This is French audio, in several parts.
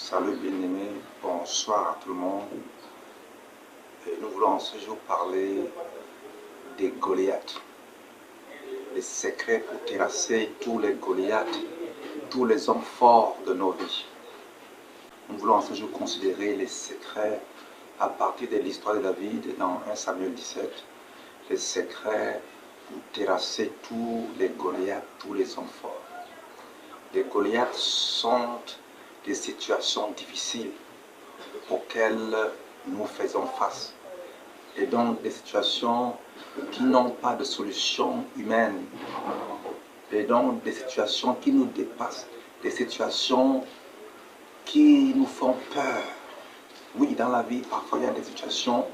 Salut bien-aimés, bonsoir à tout le monde. Et nous voulons ce jour parler des Goliaths, les secrets pour terrasser tous les Goliaths, tous les hommes forts de nos vies. Nous voulons ce jour considérer les secrets à partir de l'histoire de David dans 1 Samuel 17, les secrets pour terrasser tous les Goliaths, tous les hommes forts. Les Goliaths sont des situations difficiles auxquelles nous faisons face, et donc des situations qui n'ont pas de solution humaine, et donc des situations qui nous dépassent, des situations qui nous font peur. Oui, dans la vie, parfois il y a des situations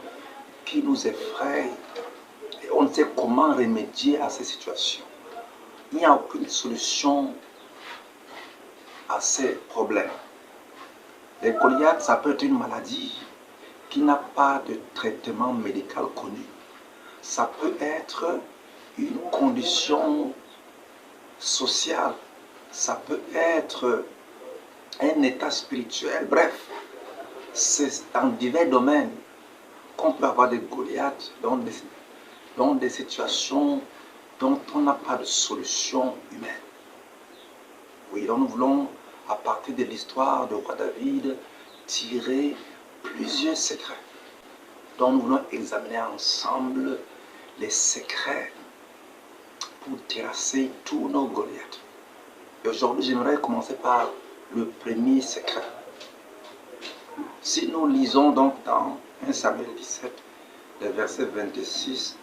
qui nous effrayent et on ne sait comment remédier à ces situations. Il n'y a aucune solution à ces problèmes. Les Goliaths, ça peut être une maladie qui n'a pas de traitement médical connu. Ça peut être une condition sociale, ça peut être un état spirituel. Bref, c'est dans divers domaines qu'on peut avoir des Goliaths dans des situations dont on n'a pas de solution humaine. Oui, donc nous voulons, à partir de l'histoire de roi David, tirer plusieurs secrets. Donc nous voulons examiner ensemble les secrets pour terrasser tous nos Goliaths. Et aujourd'hui, j'aimerais commencer par le premier secret. Si nous lisons donc dans 1 Samuel 17, les versets 26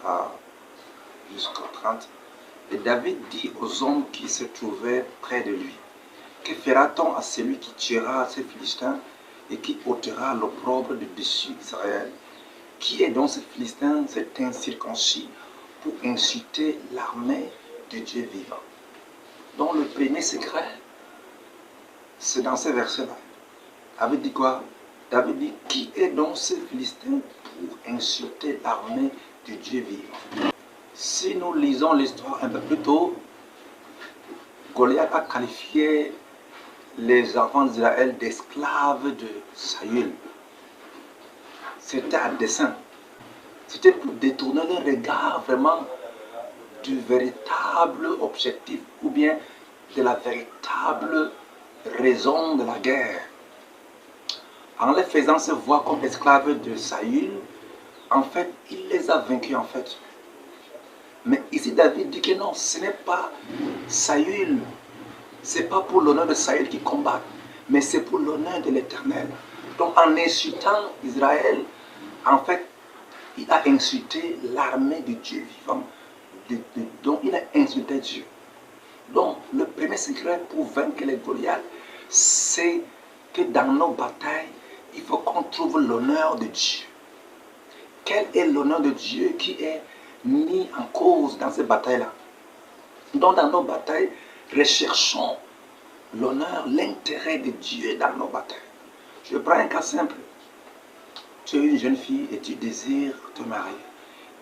jusqu'au 30, et David dit aux hommes qui se trouvaient près de lui: que fera-t-on à celui qui tuera ces Philistins et qui ôtera l'opprobre de dessus d'Israël? Qui est donc ce Philistin, cet incirconcis, pour insulter l'armée de Dieu vivant? Donc le premier secret, c'est dans ces versets-là. David dit quoi? David dit: qui est donc ce Philistin pour insulter l'armée de Dieu vivant? Si nous lisons l'histoire un peu plus tôt, Goliath a qualifié les enfants d'Israël d'esclaves de Saül. C'était à dessein. C'était pour détourner le regard vraiment du véritable objectif ou bien de la véritable raison de la guerre. En les faisant se voir comme esclaves de Saül, en fait, il les a vaincus en fait. Mais ici, David dit que non, ce n'est pas Saül, ce n'est pas pour l'honneur de Saül qui combat, mais c'est pour l'honneur de l'Éternel. Donc en insultant Israël, en fait, il a insulté l'armée de Dieu vivant. Donc il a insulté Dieu. Donc le premier secret pour vaincre les Goliaths, c'est que dans nos batailles, il faut qu'on trouve l'honneur de Dieu. Quel est l'honneur de Dieu qui est mis en cause dans ces batailles-là? Donc dans nos batailles, recherchons l'honneur, l'intérêt de Dieu dans nos batailles. Je prends un cas simple. Tu es une jeune fille et tu désires te marier.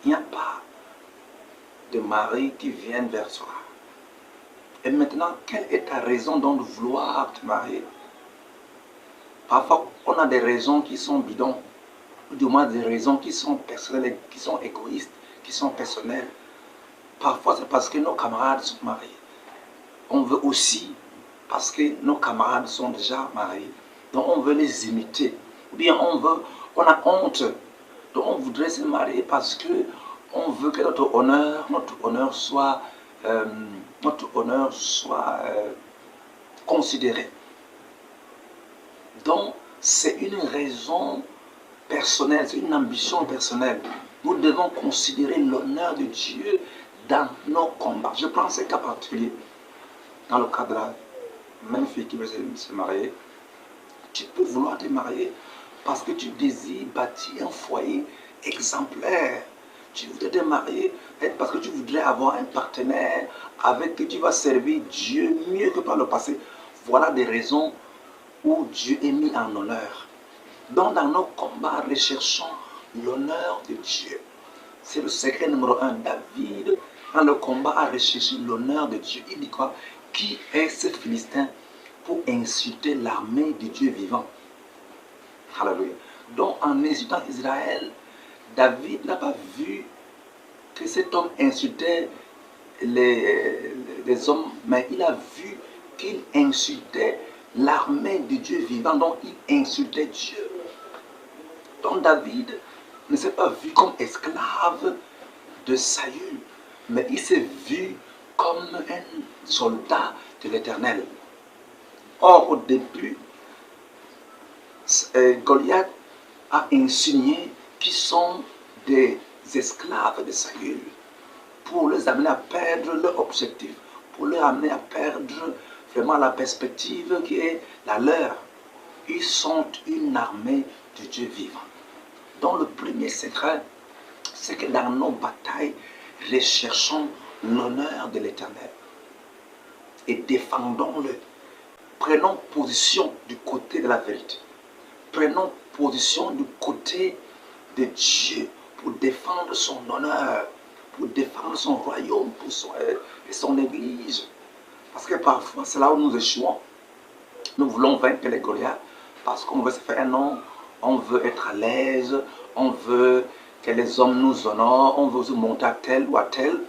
Il n'y a pas de mari qui vienne vers toi. Et maintenant, quelle est ta raison donc de vouloir te marier? Parfois, on a des raisons qui sont bidons, ou du moins des raisons qui sont personnelles, qui sont égoïstes, qui sont personnelles. Parfois, c'est parce que nos camarades sont mariés. On veut aussi, parce que nos camarades sont déjà mariés. Donc, on veut les imiter. Ou bien, on a honte. Donc, on voudrait se marier parce que on veut que notre honneur soit considéré. Donc, c'est une raison personnelle, c'est une ambition personnelle. Nous devons considérer l'honneur de Dieu dans nos combats. Je prends ce cas particulier. Dans le cas de la même fille qui veut se marier, tu peux vouloir te marier parce que tu désires bâtir un foyer exemplaire. Tu voudrais te marier parce que tu voudrais avoir un partenaire avec qui tu vas servir Dieu mieux que par le passé. Voilà des raisons où Dieu est mis en honneur. Donc dans nos combats, recherchons l'honneur de Dieu. C'est le secret numéro 1. David, dans le combat, a recherché l'honneur de Dieu. Il dit quoi? Qui est ce Philistin pour insulter l'armée du Dieu vivant. Alléluia. Donc en insultant Israël, David n'a pas vu que cet homme insultait les hommes, mais il a vu qu'il insultait l'armée du Dieu vivant, donc il insultait Dieu. Donc David ne s'est pas vu comme esclave de Saül, mais il s'est vu comme un soldat de l'Éternel. Or, au début, Goliath a insinué qu'ils sont des esclaves de Saül pour les amener à perdre leur objectif, pour les amener à perdre vraiment la perspective qui est la leur. Ils sont une armée du Dieu vivant. Donc le premier secret, c'est que dans nos batailles, recherchons l'honneur de l'Éternel et défendons-le. Prenons position du côté de la vérité. Prenons position du côté de Dieu pour défendre son honneur, pour défendre son royaume, pour son église. Parce que parfois, c'est là où nous échouons. Nous voulons vaincre les Goliaths parce qu'on veut se faire un nom, on veut être à l'aise, on veut que les hommes nous honorent, on veut se monter à tel ou à tel.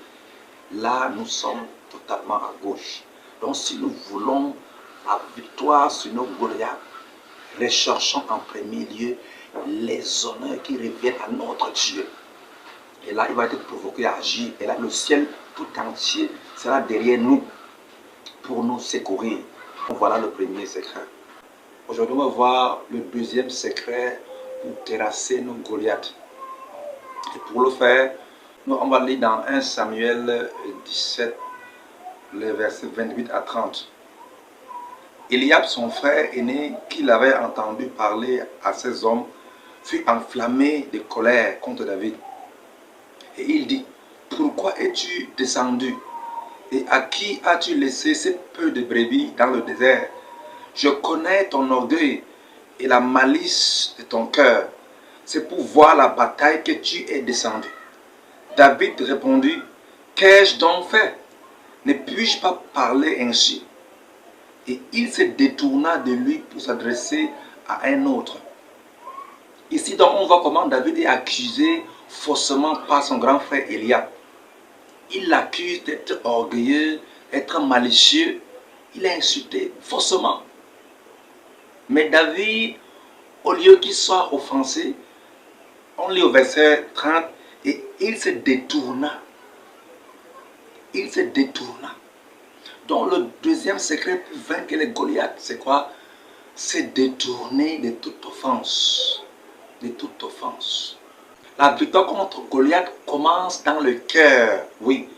Là, nous sommes totalement à gauche. Donc, si nous voulons la victoire sur nos Goliaths, recherchons en premier lieu les honneurs qui reviennent à notre Dieu. Et là, il va être provoqué à agir. Et là, le ciel tout entier sera derrière nous pour nous secourir. Donc, voilà le premier secret. Aujourd'hui, on va voir le deuxième secret pour terrasser nos Goliaths. Et pour le faire, on va lire dans 1 Samuel 17, les versets 28 à 30. Eliab, son frère aîné, qui l'avait entendu parler à ces hommes, fut enflammé de colère contre David. Et il dit, pourquoi es-tu descendu? Et à qui as-tu laissé ce peu de brebis dans le désert? Je connais ton orgueil et la malice de ton cœur. C'est pour voir la bataille que tu es descendu. David répondit, qu'ai-je donc fait? Ne puis-je pas parler ainsi? Et il se détourna de lui pour s'adresser à un autre. Ici donc on voit comment David est accusé faussement par son grand frère Eliab. Il l'accuse d'être orgueilleux, d'être malicieux. Il l'a insulté faussement. Mais David, au lieu qu'il soit offensé, on lit au verset 30, et il se détourna. Il se détourna. Donc le deuxième secret pour vaincre les Goliaths, c'est quoi? C'est détourner de toute offense. De toute offense. La victoire contre Goliath commence dans le cœur. Oui.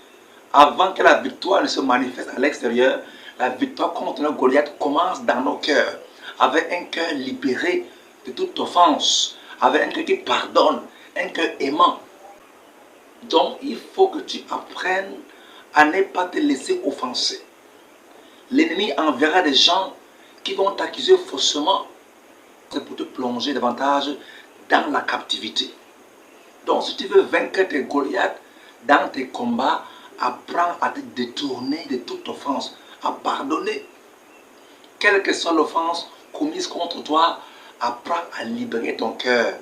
Avant que la victoire ne se manifeste à l'extérieur, la victoire contre le Goliath commence dans nos cœurs. Avec un cœur libéré de toute offense. Avec un cœur qui pardonne. Un cœur aimant. Donc il faut que tu apprennes à ne pas te laisser offenser. L'ennemi enverra des gens qui vont t'accuser faussement. C'est pour te plonger davantage dans la captivité. Donc si tu veux vaincre tes Goliaths dans tes combats, apprends à te détourner de toute offense, à pardonner. Quelle que soit l'offense commise contre toi, apprends à libérer ton cœur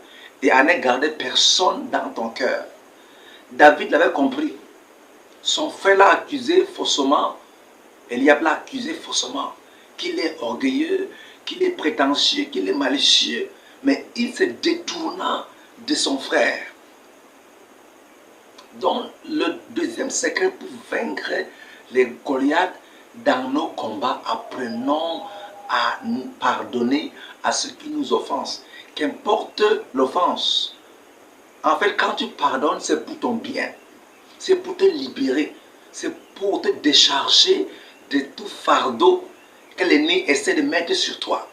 et à ne garder personne dans ton cœur. David l'avait compris. Son frère l'a accusé faussement. Eliab l'a accusé faussement. Qu'il est orgueilleux, qu'il est prétentieux, qu'il est malicieux. Mais il se détourna de son frère. Donc, le deuxième secret pour vaincre les Goliaths dans nos combats, apprenons à nous pardonner à ceux qui nous offensent. Qu'importe l'offense. En fait, quand tu pardonnes, c'est pour ton bien. C'est pour te libérer. C'est pour te décharger de tout fardeau que l'ennemi essaie de mettre sur toi.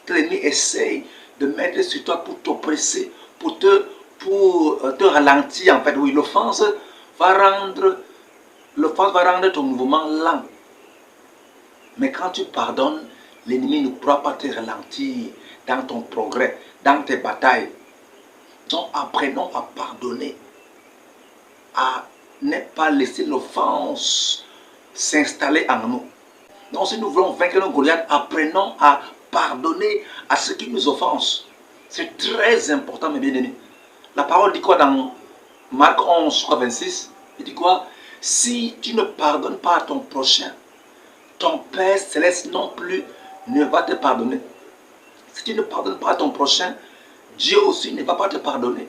Que l'ennemi essaie de mettre sur toi pour t'oppresser, pour te ralentir. En fait, oui, l'offense va rendre ton mouvement lent. Mais quand tu pardonnes, l'ennemi ne pourra pas te ralentir dans ton progrès, dans tes batailles. Donc apprenons à pardonner, à ne pas laisser l'offense s'installer en nous. Donc si nous voulons vaincre nos Goliaths, apprenons à pardonner à ceux qui nous offensent. C'est très important, mes bien-aimés. La parole dit quoi dans Marc 11, 26? Il dit quoi? Si tu ne pardonnes pas à ton prochain, ton Père Céleste non plus ne va te pardonner. Si tu ne pardonnes pas à ton prochain, Dieu aussi ne va pas te pardonner.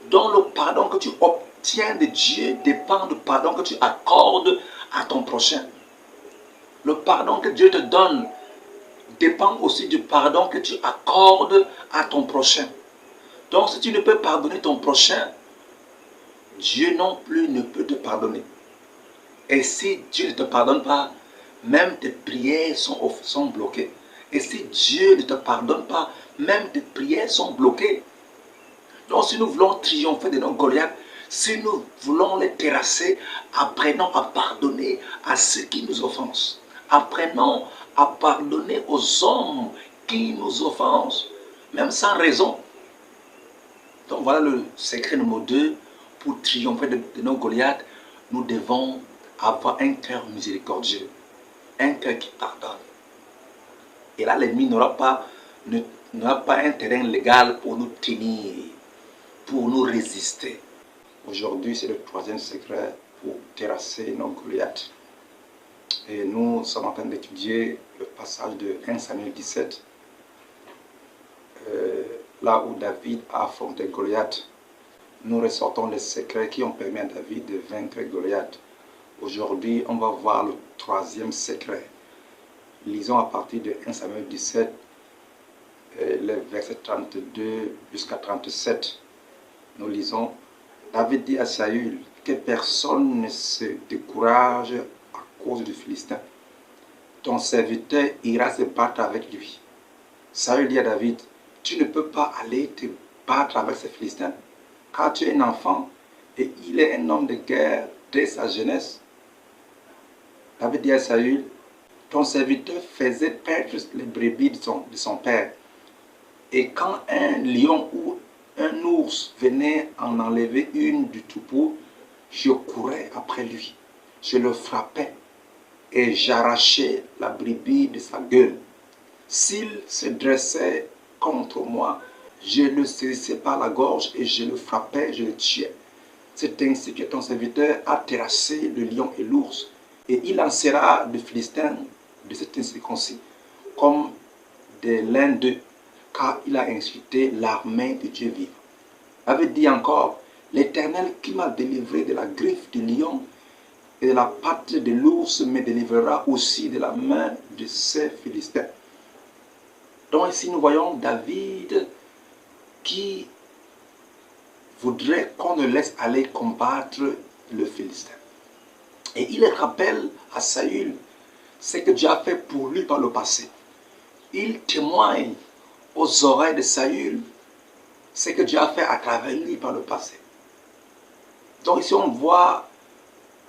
Donc le pardon que tu obtiens de Dieu dépend du pardon que tu accordes à ton prochain. Le pardon que Dieu te donne dépend aussi du pardon que tu accordes à ton prochain. Donc si tu ne peux pardonner ton prochain, Dieu non plus ne peut te pardonner. Et si Dieu ne te pardonne pas, même tes prières sont bloquées. Et si Dieu ne te pardonne pas, même tes prières sont bloquées. Donc si nous voulons triompher de nos Goliaths, si nous voulons les terrasser, apprenons à pardonner à ceux qui nous offensent. Apprenons à pardonner aux hommes qui nous offensent, même sans raison. Donc voilà le secret numéro 2. Pour triompher de nos Goliaths, nous devons avoir un cœur miséricordieux, un cœur qui pardonne. Et là, l'ennemi n'aura pas un terrain légal pour nous tenir, pour nous résister. Aujourd'hui, c'est le 3e secret pour terrasser nos Goliaths. Et nous sommes en train d'étudier le passage de 1 Samuel 17, là où David a affronté Goliath. Nous ressortons les secrets qui ont permis à David de vaincre Goliath. Aujourd'hui, on va voir le 3e secret. Lisons à partir de 1 Samuel 17, les versets 32 jusqu'à 37. Nous lisons: David dit à Saül que personne ne se décourage à cause du Philistin. Ton serviteur ira se battre avec lui. Saül dit à David: tu ne peux pas aller te battre avec ces Philistins, car tu es un enfant et il est un homme de guerre dès sa jeunesse. David dit à Saül: ton serviteur faisait perdre les brebis de son père. Et quand un lion ou un ours venait en enlever une du troupeau, je courais après lui. Je le frappais et j'arrachais la brebis de sa gueule. S'il se dressait contre moi, je le saisissais par la gorge et je le frappais, je le tuais. C'est ainsi que ton serviteur a terrassé le lion et l'ours. Et il lancera de Philistins de cet incirconcis comme de l'un d'eux, car il a insulté l'armée de Dieu vivant. Avait dit encore: l'Éternel qui m'a délivré de la griffe du lion et de la patte de l'ours me délivrera aussi de la main de ces Philistins. Donc ici nous voyons David qui voudrait qu'on ne laisse aller combattre le Philistin. Et il rappelle à Saül ce que Dieu a fait pour lui par le passé. Il témoigne aux oreilles de Saül ce que Dieu a fait à travers lui par le passé. Donc ici on voit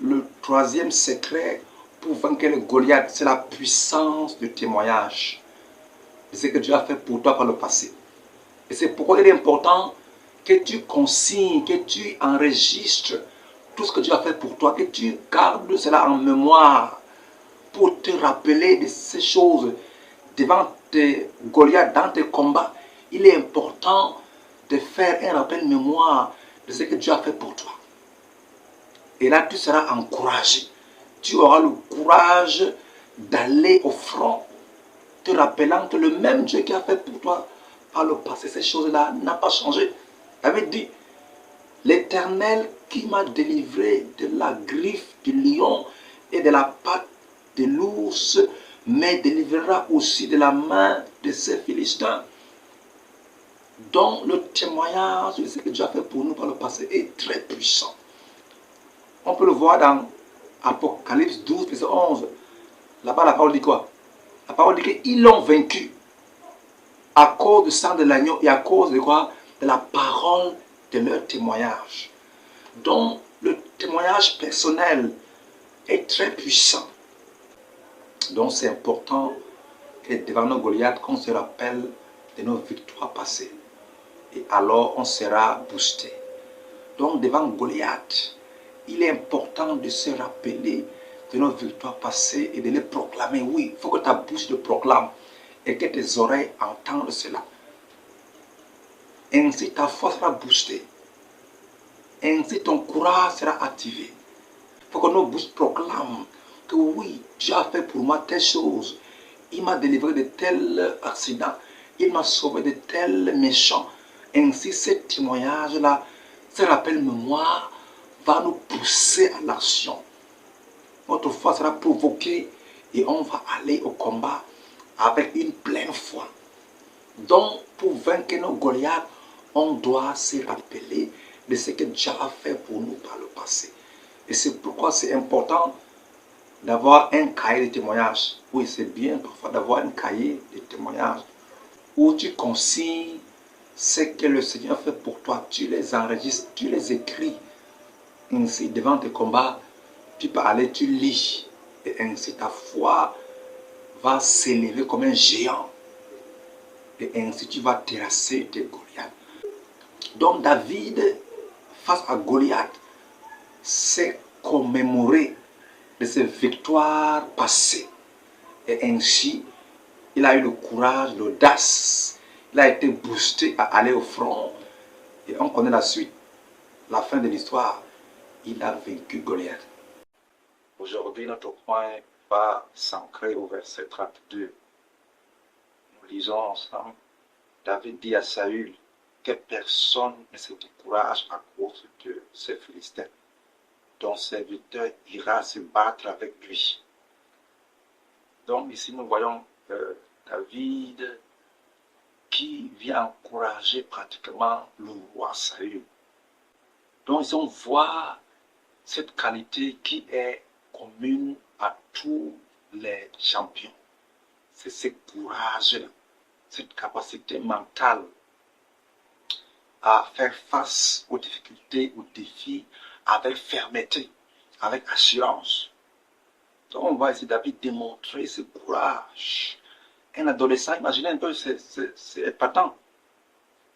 le 3e secret pour vaincre le Goliath, c'est la puissance du témoignage de ce que Dieu a fait pour toi par le passé. Et c'est pourquoi il est important que tu consignes, que tu enregistres tout ce que Dieu a fait pour toi, que tu gardes cela en mémoire pour te rappeler de ces choses devant tes Goliaths, dans tes combats. Il est important de faire un rappel mémoire de ce que Dieu a fait pour toi. Et là, tu seras encouragé. Tu auras le courage d'aller au front, te rappelant que le même Dieu qui a fait pour toi par le passé, ces choses-là n'a pas changé. Il avait dit: l'Éternel qui m'a délivré de la griffe du lion et de la patte de l'ours me délivrera aussi de la main de ces Philistins. Donc le témoignage de ce que Dieu a fait pour nous par le passé est très puissant. On peut le voir dans Apocalypse 12, verset 11. Là-bas, la parole dit quoi? La parole dit qu'ils l'ont vaincu à cause du sang de l'agneau et à cause de quoi? De la parole de leur témoignage. Donc, le témoignage personnel est très puissant. Donc, c'est important que devant nos Goliaths, qu'on se rappelle de nos victoires passées. Et alors, on sera boosté. Donc, devant Goliath, il est important de se rappeler de nos victoires passées et de les proclamer. Oui, il faut que ta bouche le proclame et que tes oreilles entendent cela. Ainsi, ta foi sera boostée. Ainsi, ton courage sera activé. Il faut que nos bouches proclament que oui, Dieu a fait pour moi telle chose. Il m'a délivré de tels accidents. Il m'a sauvé de tels méchants. Ainsi, ce témoignage-là, ce rappel mémoire, va nous pousser à l'action. Notre foi sera provoquée et on va aller au combat avec une pleine foi. Donc, pour vaincre nos Goliaths, on doit se rappeler de ce que Dieu a fait pour nous par le passé. Et c'est pourquoi c'est important d'avoir un cahier de témoignages. Oui, c'est bien parfois d'avoir un cahier de témoignages où tu consignes ce que le Seigneur fait pour toi. Tu les enregistres, tu les écris. Ainsi, devant tes combats, tu peux aller, tu lis. Et ainsi, ta foi va s'élever comme un géant. Et ainsi, tu vas terrasser tes Goliaths. Donc, David, face à Goliath, s'est commémoré de ses victoires passées. Et ainsi, il a eu le courage, l'audace. Il a été boosté à aller au front. Et on connaît la suite, la fin de l'histoire. Il a vaincu Goliath. Aujourd'hui, notre point va s'ancrer au verset 32. Nous lisons ensemble. David dit à Saül que personne ne se décourage à cause de ces Philistins. Ton serviteur ira se battre avec lui. Donc ici, nous voyons David qui vient encourager pratiquement le roi Saül. Donc ici, on voit cette qualité qui est commune à tous les champions. C'est ce courage-là, cette capacité mentale à faire face aux difficultés, aux défis avec fermeté, avec assurance. Donc on voit ici David démontrer ce courage. Un adolescent, imaginez un peu, c'est épatant.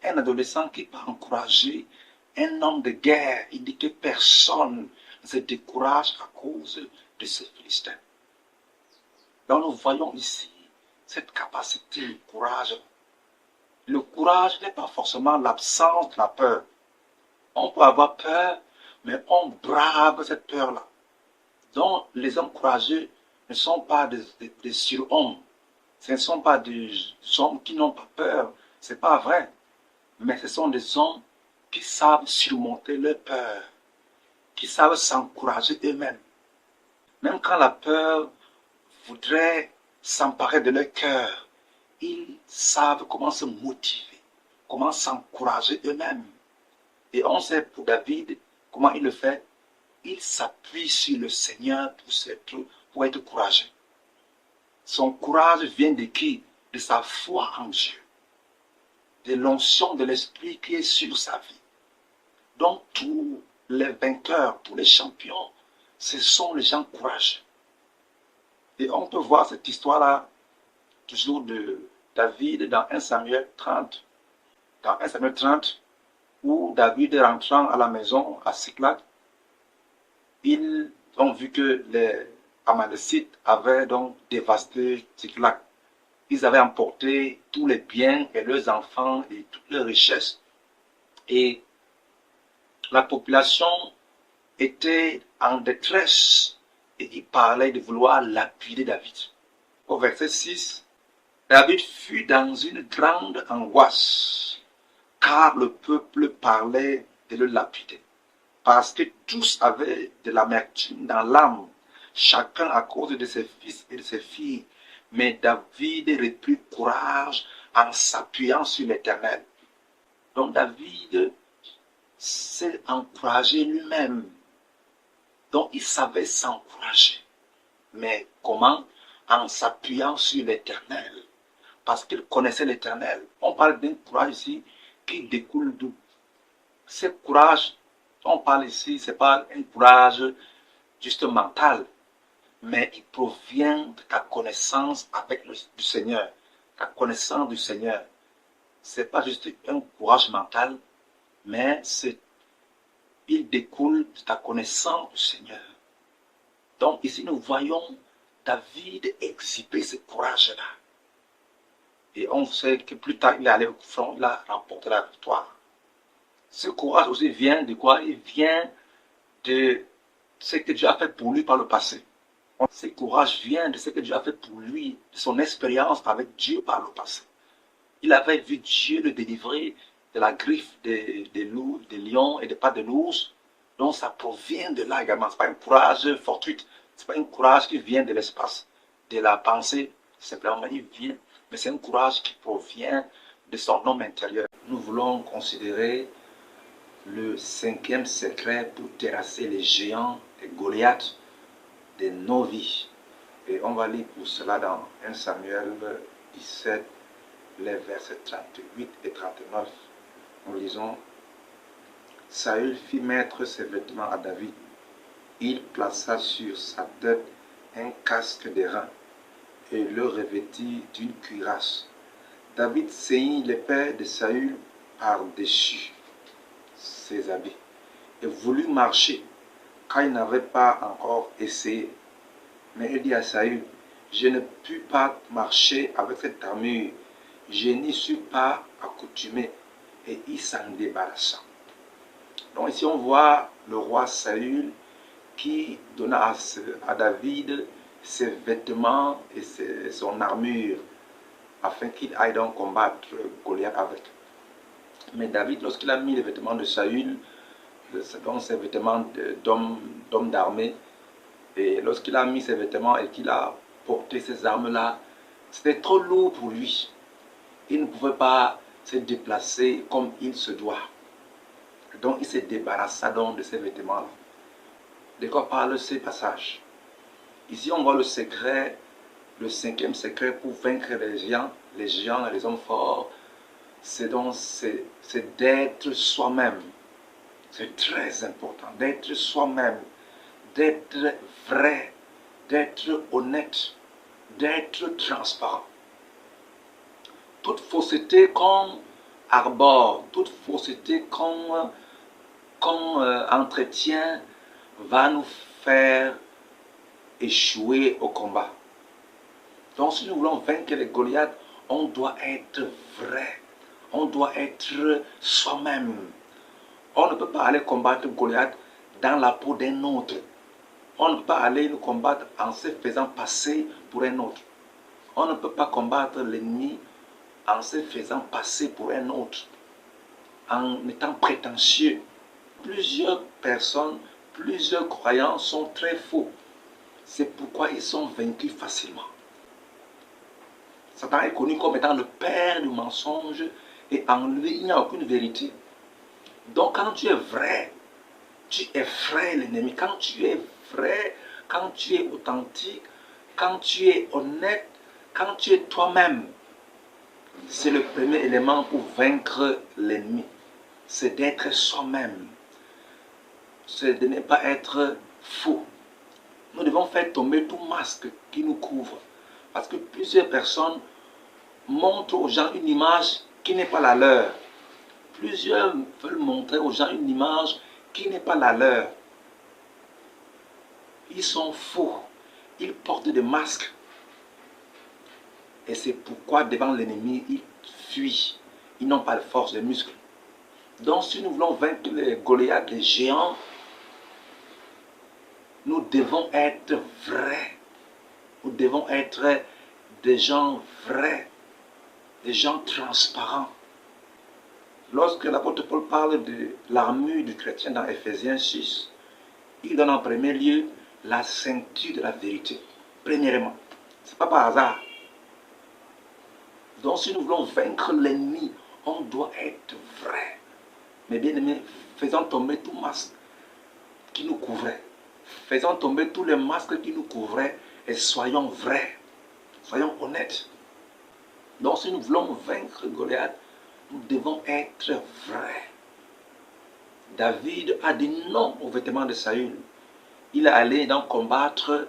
Un adolescent qui peut encourager un homme de guerre. Il dit que personne ne se décourage à cause de ces Philistins. Donc nous voyons ici cette capacité, le courage. Le courage n'est pas forcément l'absence de la peur. On peut avoir peur, mais on brave cette peur-là. Donc les hommes courageux ne sont pas des surhommes. Ce ne sont pas des hommes qui n'ont pas peur. Ce n'est pas vrai. Mais ce sont des hommes qui savent surmonter leur peur, qui savent s'encourager eux-mêmes. Même quand la peur voudrait s'emparer de leur cœur, ils savent comment se motiver, comment s'encourager eux-mêmes. Et on sait pour David comment il le fait. Il s'appuie sur le Seigneur pour être courageux. Son courage vient de qui? De sa foi en Dieu, de l'onction de l'Esprit qui est sur sa vie. Donc tous les vainqueurs, tous les champions, ce sont les gens courageux. Et on peut voir cette histoire-là, toujours de David dans 1 Samuel 30. Dans 1 Samuel 30, où David rentrant à la maison à Siklag, ils ont vu que les Amalécites avaient donc dévasté Siklag. Ils avaient emporté tous les biens et leurs enfants et toutes leurs richesses. Et la population était en détresse et ils parlaient de vouloir lapider David. Au verset 6, David fut dans une grande angoisse car le peuple parlait de le lapider. Parce que tous avaient de l'amertume dans l'âme, chacun à cause de ses fils et de ses filles. Mais David reprit courage en s'appuyant sur l'Éternel. Donc David s'est encouragé lui-même. Donc il savait s'encourager. Mais comment? En s'appuyant sur l'Éternel. Parce qu'il connaissait l'Éternel. On parle d'un courage ici qui découle d'où? Ce courage, on parle ici, ce n'est pas un courage juste mental, mais il provient de ta connaissance avec du Seigneur. Ta connaissance du Seigneur. Ce n'est pas juste un courage mental, mais il découle de ta connaissance du Seigneur. Donc ici, nous voyons David exhiber ce courage-là. Et on sait que plus tard, il est allé au front, il a remporté la victoire. Ce courage aussi vient de quoi? Il vient de ce que Dieu a fait pour lui par le passé. Ce courage vient de ce que Dieu a fait pour lui, de son expérience avec Dieu par le passé. Il avait vu Dieu le délivrer de la griffe des loups, des lions et des pattes de l'ours. Donc ça provient de là également. Ce n'est pas un courage fortuit. Ce n'est pas un courage qui vient de l'espace, de la pensée. Simplement, il vient. Mais c'est un courage qui provient de son homme intérieur. Nous voulons considérer le 5e secret pour terrasser les géants, les Goliaths de nos vies. Et on va lire pour cela dans 1 Samuel 17, les versets 38 et 39. Nous lisons: Saül fit mettre ses vêtements à David. Il plaça sur sa tête un casque d'airain et le revêtit d'une cuirasse. David ceignit l'épée de Saül par-dessus ses habits et voulut marcher, car il n'avait pas encore essayé. Mais il dit à Saül: Je ne puis pas marcher avec cette armure, je n'y suis pas accoutumé. Et il s'en débarrassa. Donc ici on voit le roi Saül qui donna à David ses vêtements et son armure afin qu'il aille donc combattre Goliath avec. Mais David, lorsqu'il a mis les vêtements de Saül, donc ses vêtements d'homme d'armée, et lorsqu'il a mis ses vêtements et qu'il a porté ces armes-là, c'était trop lourd pour lui. Il ne pouvait pas se déplacer comme il se doit. Donc il se débarrassa donc de ces vêtements-là. De quoi parle ces passages? Ici on voit le secret, le 5e secret pour vaincre les géants et les hommes forts. C'est d'être soi-même. C'est très important d'être soi-même, d'être vrai, d'être honnête, d'être transparent. Toute fausseté qu'on arbore, toute fausseté qu'on entretient va nous faire échouer au combat. Donc si nous voulons vaincre les Goliaths, on doit être vrai, on doit être soi-même. On ne peut pas aller combattre Goliath dans la peau d'un autre. On ne peut pas aller le combattre en se faisant passer pour un autre. On ne peut pas combattre l'ennemi en se faisant passer pour un autre, en étant prétentieux. Plusieurs personnes, plusieurs croyants sont très faux. C'est pourquoi ils sont vaincus facilement. Satan est connu comme étant le père du mensonge et en lui, il n'y a aucune vérité. Donc quand tu es vrai, tu effraies l'ennemi. Quand tu es vrai, quand tu es authentique, quand tu es honnête, quand tu es toi-même, c'est le premier élément pour vaincre l'ennemi. C'est d'être soi-même. C'est de ne pas être faux. Nous devons faire tomber tout masque qui nous couvre. Parce que plusieurs personnes montrent aux gens une image qui n'est pas la leur. Plusieurs veulent montrer aux gens une image qui n'est pas la leur. Ils sont faux. Ils portent des masques. Et c'est pourquoi devant l'ennemi, ils fuient. Ils n'ont pas de force de muscles. Donc si nous voulons vaincre les Goliaths, les géants, nous devons être vrais. Nous devons être des gens vrais, des gens transparents. Lorsque l'apôtre Paul parle de l'armure du chrétien dans Ephésiens 6, il donne en premier lieu la ceinture de la vérité. Premièrement, ce n'est pas par hasard. Donc si nous voulons vaincre l'ennemi, on doit être vrai. Mais bien aimé, faisons tomber tout masque qui nous couvrait. Faisons tomber tous les masques qui nous couvraient et soyons vrais. Soyons honnêtes. Donc si nous voulons vaincre Goliath, nous devons être vrais. David a dit non aux vêtements de Saül. Il est allé donc combattre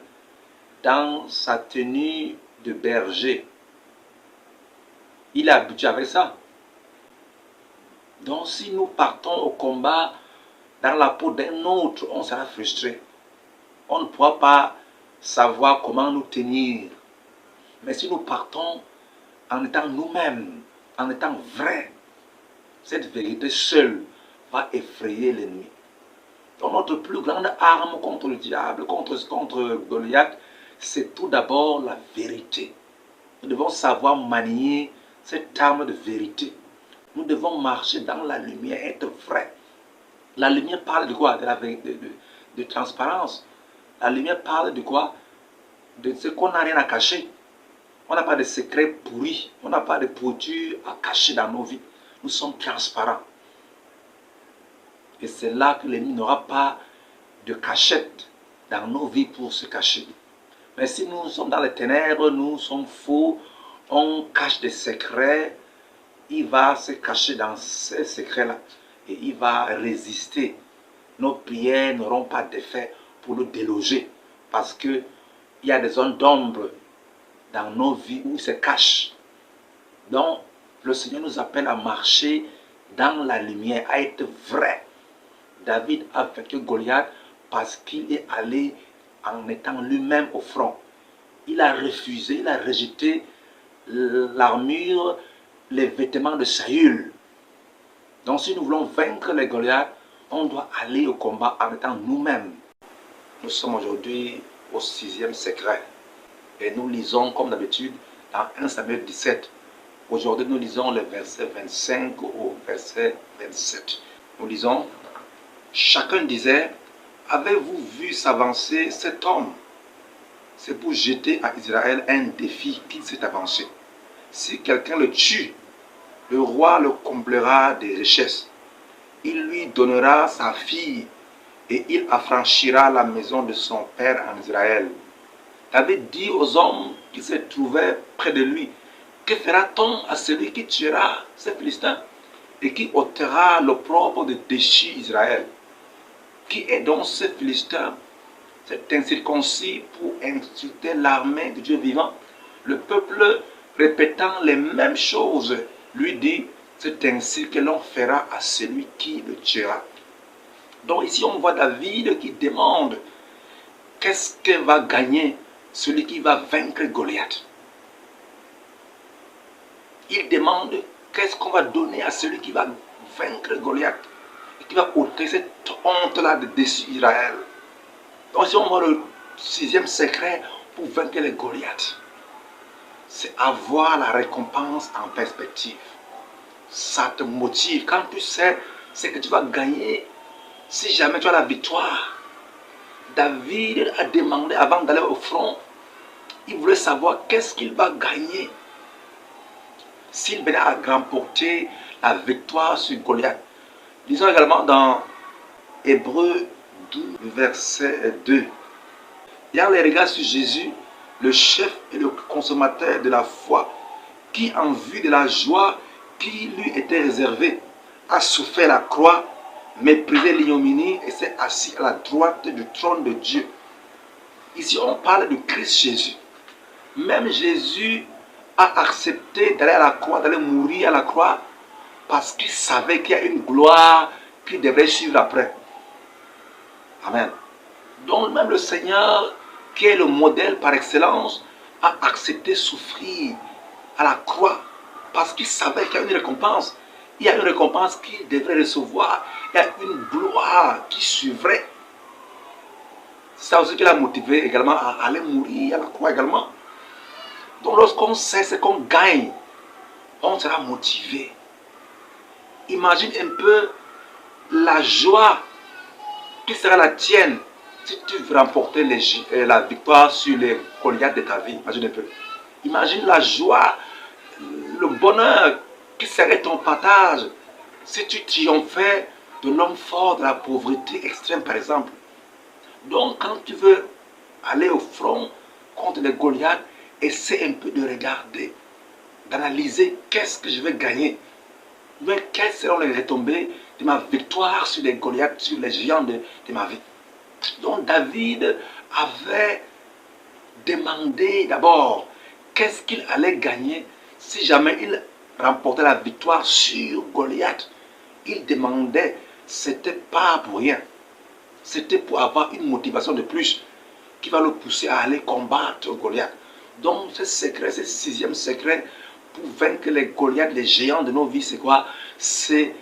dans sa tenue de berger. Il est habitué avec ça. Donc si nous partons au combat dans la peau d'un autre, on sera frustré. on ne pourra pas savoir comment nous tenir. Mais si nous partons en étant nous-mêmes, en étant vrais, cette vérité seule va effrayer l'ennemi. Donc notre plus grande arme contre le diable, contre Goliath, c'est tout d'abord la vérité. Nous devons savoir manier cette arme de vérité. Nous devons marcher dans la lumière, être vrais. La lumière parle de quoi? De transparence. La lumière parle de quoi? De ce qu'on n'a rien à cacher. On n'a pas de secrets pourris. On n'a pas de pourriture à cacher dans nos vies. Nous sommes transparents. Et c'est là que l'ennemi n'aura pas de cachette dans nos vies pour se cacher. Mais si nous sommes dans les ténèbres, nous sommes faux, on cache des secrets, il va se cacher dans ces secrets-là et il va résister. Nos prières n'auront pas d'effet pour nous déloger parce qu'il y a des zones d'ombre dans nos vies où il se cache. Donc, le Seigneur nous appelle à marcher dans la lumière, à être vrai. David a vaincu Goliath parce qu'il est allé en étant lui-même au front. Il a refusé, il a rejeté l'armure, les vêtements de Saül. Donc si nous voulons vaincre les Goliaths, on doit aller au combat en étant nous-mêmes. Nous sommes aujourd'hui au 6e secret. Et nous lisons comme d'habitude dans 1 Samuel 17. Aujourd'hui nous lisons les versets 25 au verset 27. Nous lisons, chacun disait, avez-vous vu s'avancer cet homme? C'est pour jeter à Israël un défi qu'il s'est avancé. Si quelqu'un le tue, le roi le comblera des richesses. Il lui donnera sa fille et il affranchira la maison de son père en Israël. David dit aux hommes qui se trouvaient près de lui, que fera-t-on à celui qui tuera ces Philistins et qui ôtera l'opprobre de déchus Israël? Qui est donc ce Philistin? C'est incirconcis pour insulter l'armée de Dieu vivant. Le peuple, répétant les mêmes choses, lui dit, c'est ainsi que l'on fera à celui qui le tuera. Donc ici on voit David qui demande, qu'est-ce que va gagner celui qui va vaincre Goliath? Il demande, qu'est-ce qu'on va donner à celui qui va vaincre Goliath et qui va ôter cette honte-là de dessus Israël. Donc si on voit le 6e secret pour vaincre les Goliaths, c'est avoir la récompense en perspective. Ça te motive. Quand tu sais ce que tu vas gagner, si jamais tu as la victoire. David a demandé avant d'aller au front, il voulait savoir qu'est-ce qu'il va gagner s'il venait à remporter la victoire sur Goliath. Lisons également dans Hébreux 12, verset 2. Ayant les regards sur Jésus, le chef et le consommateur de la foi, qui en vue de la joie qui lui était réservée, a souffert la croix, méprisé l'ignominie et s'est assis à la droite du trône de Dieu. Ici, on parle de Christ Jésus. Même Jésus a accepté d'aller à la croix, d'aller mourir à la croix, parce qu'il savait qu'il y a une gloire qui devrait suivre après. Amen. Donc même le Seigneur, qui est le modèle par excellence, a accepté souffrir à la croix parce qu'il savait qu'il y a une récompense. Il y a une récompense qu'il devrait recevoir. Il y a une gloire qui suivrait. C'est ça aussi qui l'a motivé également à aller mourir à la croix également. Donc lorsqu'on sait ce qu'on gagne, on sera motivé. Imagine un peu la joie qui sera la tienne si tu veux remporter la victoire sur les Goliaths de ta vie. Imagine un peu. Imagine la joie, le bonheur qui serait ton partage si tu triomphais de l'homme fort, de la pauvreté extrême par exemple. Donc quand tu veux aller au front contre les Goliaths, essaie un peu de regarder, d'analyser qu'est-ce que je vais gagner. Mais quelles seront les retombées de ma victoire sur les Goliaths, sur les géants de ma vie. Donc David avait demandé d'abord qu'est-ce qu'il allait gagner si jamais il remportait la victoire sur Goliath. Il demandait, c'était pas pour rien. C'était pour avoir une motivation de plus. qui va le pousser à aller combattre Goliath. Donc ce secret, ce sixième secret pour vaincre les Goliaths, les géants de nos vies, c'est quoi? C'est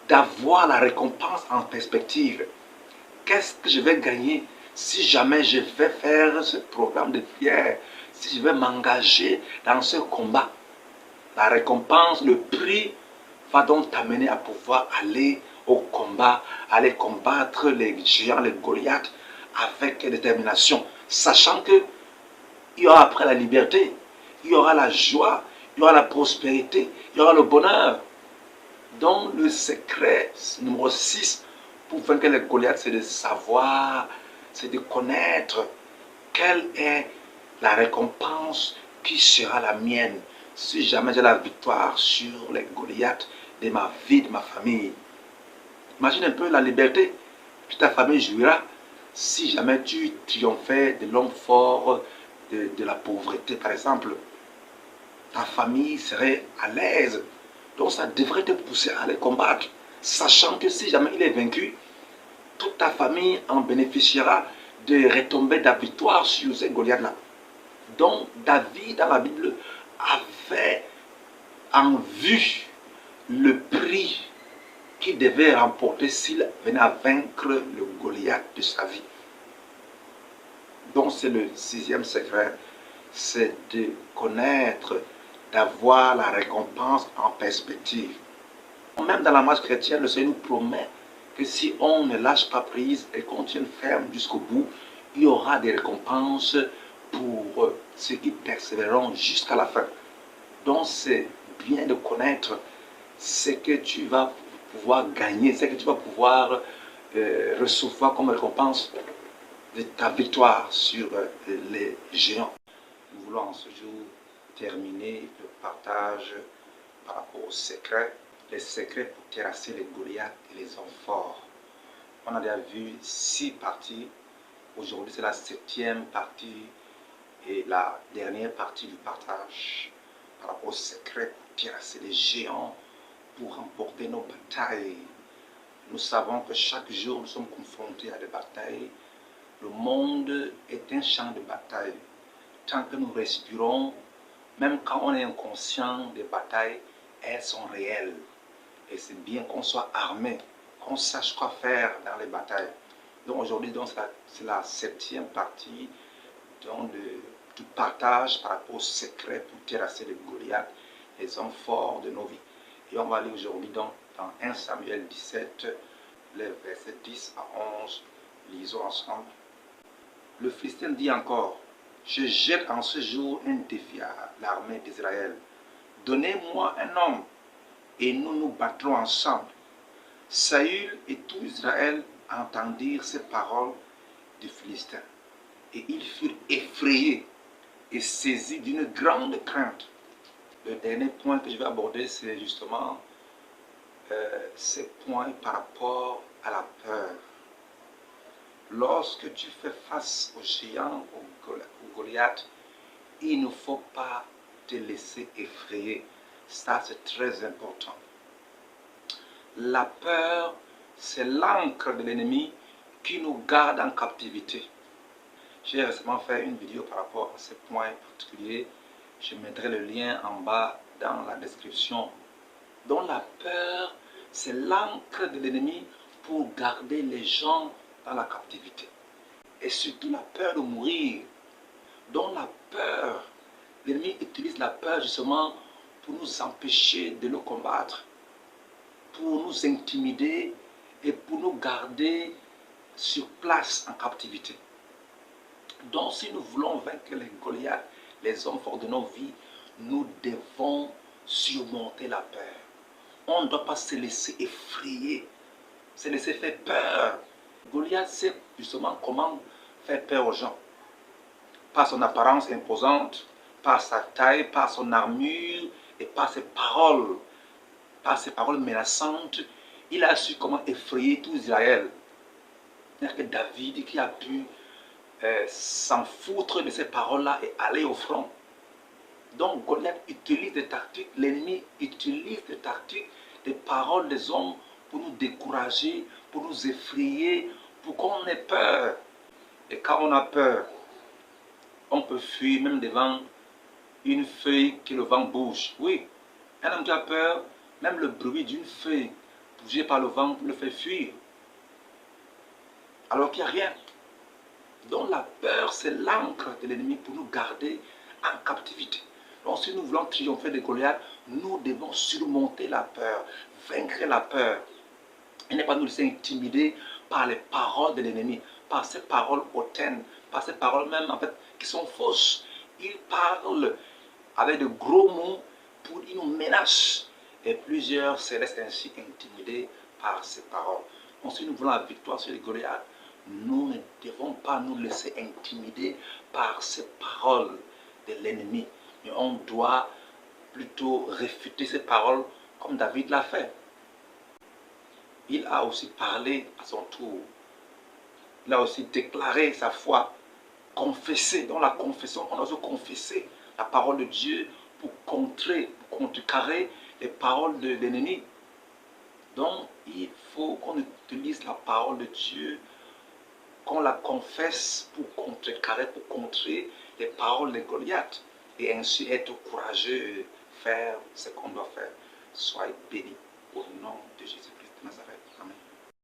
d'avoir la récompense en perspective. Qu'est-ce que je vais gagner si jamais je vais faire ce programme de prière, si je vais m'engager dans ce combat? La récompense, le prix va donc t'amener à pouvoir aller au combat, aller combattre les géants, les Goliaths avec détermination, sachant que il y aura après la liberté, il y aura la joie, il y aura la prospérité, il y aura le bonheur. Donc le secret numéro 6 pour vaincre les Goliaths, c'est de savoir, c'est de connaître quelle est la récompense qui sera la mienne si jamais j'ai la victoire sur les Goliaths de ma vie, de ma famille. Imagine un peu la liberté que ta famille jouira si jamais tu triomphais de l'homme fort, de la pauvreté par exemple. Ta famille serait à l'aise. Donc ça devrait te pousser à aller combattre, sachant que si jamais il est vaincu, toute ta famille en bénéficiera de retomber de la victoire sur ces Goliaths-là. Donc David dans la Bible avait en vue le prix qu'il devait remporter s'il venait à vaincre le Goliath de sa vie. Donc c'est le sixième secret, c'est de connaître, d'avoir la récompense en perspective. Même dans la marche chrétienne, le Seigneur nous promet que si on ne lâche pas prise et qu'on tienne ferme jusqu'au bout, il y aura des récompenses pour ceux qui persévéreront jusqu'à la fin. Donc c'est bien de connaître ce que tu vas pouvoir gagner, ce que tu vas pouvoir recevoir comme récompense de ta victoire sur les géants. Nous voulons en ce jour terminer le partage par rapport aux secrets, les secrets pour terrasser les Goliaths et les hommes forts. On a déjà vu 6 parties. Aujourd'hui, c'est la 7e partie et la dernière partie du partage par rapport aux secrets pour terrasser les géants, pour remporter nos batailles. Nous savons que chaque jour, nous sommes confrontés à des batailles. Le monde est un champ de bataille. Tant que nous respirons, même quand on est inconscient des batailles, elles sont réelles. Et c'est bien qu'on soit armé, qu'on sache quoi faire dans les batailles. Donc aujourd'hui, c'est la 7e partie du partage par rapport aux secrets pour terrasser les Goliaths, les hommes forts de nos vies. Et on va aller aujourd'hui dans 1 Samuel 17, les versets 10 à 11. Lisons ensemble. Le Philistin dit encore: je jette en ce jour un défi à l'armée d'Israël. Donnez-moi un homme et nous nous battrons ensemble. Saül et tout Israël entendirent ces paroles du Philistin. Et ils furent effrayés et saisis d'une grande crainte. Le dernier point que je vais aborder, c'est justement ces points par rapport à la peur. Lorsque tu fais face aux géants, aux Goliaths, il ne faut pas te laisser effrayer. Ça, c'est très important. La peur, c'est l'encre de l'ennemi qui nous garde en captivité. J'ai récemment fait une vidéo par rapport à ce point particulier. Je mettrai le lien en bas dans la description. Donc la peur, c'est l'encre de l'ennemi pour garder les gens dans la captivité. Et surtout la peur de mourir. Donc la peur, l'ennemi utilise la peur justement pour nous empêcher de le combattre, pour nous intimider et pour nous garder sur place en captivité. Donc si nous voulons vaincre les Goliaths, les hommes forts de nos vies, nous devons surmonter la peur. On ne doit pas se laisser effrayer, se laisser faire peur. Goliath sait justement comment faire peur aux gens. Par son apparence imposante, par sa taille, par son armure et par ses paroles menaçantes, il a su comment effrayer tout Israël. Il n'y a que David qui a pu s'en foutre de ces paroles-là et aller au front. Donc Goliath utilise des tactiques, l'ennemi utilise des tactiques, des paroles des hommes pour nous décourager, pour nous effrayer, pour qu'on ait peur. Et quand on a peur, on peut fuir même devant une feuille que le vent bouge. Oui, un homme qui a peur, même le bruit d'une feuille bougée par le vent le fait fuir. Alors qu'il n'y a rien. Donc la peur, c'est l'encre de l'ennemi pour nous garder en captivité. Donc si nous voulons triompher de Goliath, nous devons surmonter la peur, vaincre la peur. Et ne pas nous laisser intimider par les paroles de l'ennemi, par ces paroles hautaines, par ces paroles même en fait qui sont fausses. Il parle avec de gros mots pour il nous menace. Et plusieurs se laissent ainsi intimider par ces paroles. Donc si nous voulons la victoire sur les Goliath, nous ne devons pas nous laisser intimider par ces paroles de l'ennemi. Mais on doit plutôt réfuter ces paroles comme David l'a fait. Il a aussi parlé à son tour. Il a aussi déclaré sa foi, confessé. Dans la confession, on doit se confesser la parole de Dieu pour contrecarrer les paroles de l'ennemi. Donc, il faut qu'on utilise la parole de Dieu, qu'on la confesse pour contrecarrer, pour contrer les paroles de Goliath et ainsi être courageux et faire ce qu'on doit faire. Soyez bénis au nom de Jésus-Christ de Nazareth. Amen.